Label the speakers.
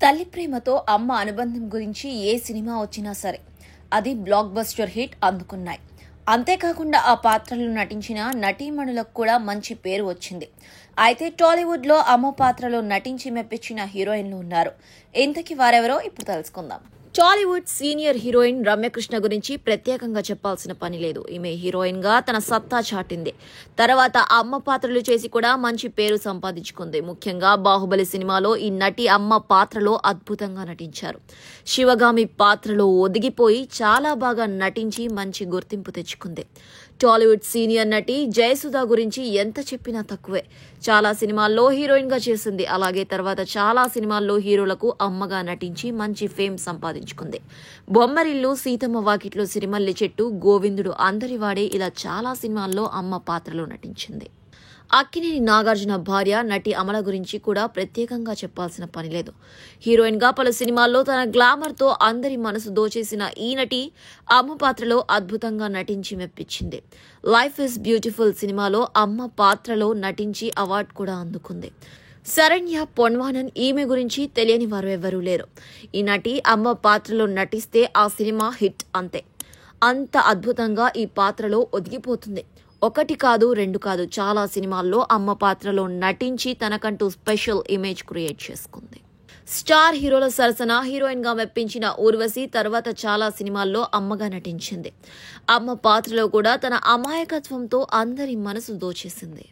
Speaker 1: తల్లి ప్రేమతో అమ్మ అనుబంధం గురించి ఏ సినిమా వచ్చినా సరే అది బ్లాక్ బస్టర్ హిట్ అందుకున్నాయి. అంతేకాకుండా ఆ పాత్రలో నటించిన నటీమణులకు కూడా మంచి పేరు వచ్చింది. అయితే టాలీవుడ్ లో అమ్మ పాత్రలో నటించి మెప్పించిన హీరోయిన్లు ఉన్నారు. ఇంతకీ వారెవరో ఇప్పుడు తెలుసుకుందాం. టాలీవుడ్ సీనియర్ హీరోయిన్ రమ్యకృష్ణ గురించి ప్రత్యేకంగా చెప్పాల్సిన పని లేదు. ఈమె హీరోయిన్ గా తన సత్తా చాటింది. తర్వాత అమ్మ పాత్రలు చేసి కూడా మంచి పేరు సంపాదించుకుంది. ముఖ్యంగా బాహుబలి సినిమాలో ఈ నటి అమ్మ పాత్రలో అద్భుతంగా నటించారు. శివగామి పాత్రలో ఒదిగిపోయి చాలా బాగా నటించి మంచి గుర్తింపు తెచ్చుకుంది. టాలీవుడ్ సీనియర్ నటి జయసుధ గురించి ఎంత చెప్పినా తక్కువే. చాలా సినిమాల్లో హీరోయిన్ గా చేసింది. అలాగే తర్వాత చాలా సినిమాల్లో హీరోలకు అమ్మగా నటించి మంచి ఫేమ్ సంపాదించుకుంది. బొమ్మరిల్లు, సీతమ్మ వాకిట్లో సిరిమల్లి చెట్టు, గోవిందుడు అందరివాడే ఇలా చాలా సినిమాల్లో అమ్మ పాత్రలో నటించింది. అక్కినేని నాగార్జున భార్య నటి అమల గురించి కూడా ప్రత్యేకంగా చెప్పాల్సిన పని లేదు. హీరోయిన్ గా పలు సినిమాల్లో తన గ్లామర్ తో అందరి మనసు దోచేసిన ఈ నటి అమ్మ పాత్రలో అద్భుతంగా నటించి మెప్పించింది. లైఫ్ ఇస్ బ్యూటిఫుల్ సినిమాలో అమ్మ పాత్రలో నటించి అవార్డు కూడా అందుకుంది. శరణ్య పొన్వానన్ ఈమె గురించి తెలియని వారు ఎవరూ లేరు. ఈ నటి అమ్మ పాత్రలో నటిస్తే ఆ సినిమా హిట్ అంతే. అంత అద్భుతంగా ఈ పాత్రలో ఒదిగిపోతుంది. ఒకటి కాదు, రెండు కాదు, చాలా సినిమాల్లో అమ్మ పాత్రలో నటించి తనకంటూ స్పెషల్ ఇమేజ్ క్రియేట్ చేసుకుంది. స్టార్ హీరోల సరసన హీరోయిన్ గా మెప్పించిన ఊర్వశి తర్వాత చాలా సినిమాల్లో అమ్మగా నటించింది. అమ్మ పాత్రలో కూడా తన అమాయకత్వంతో అందరి మనసు దోచేసింది.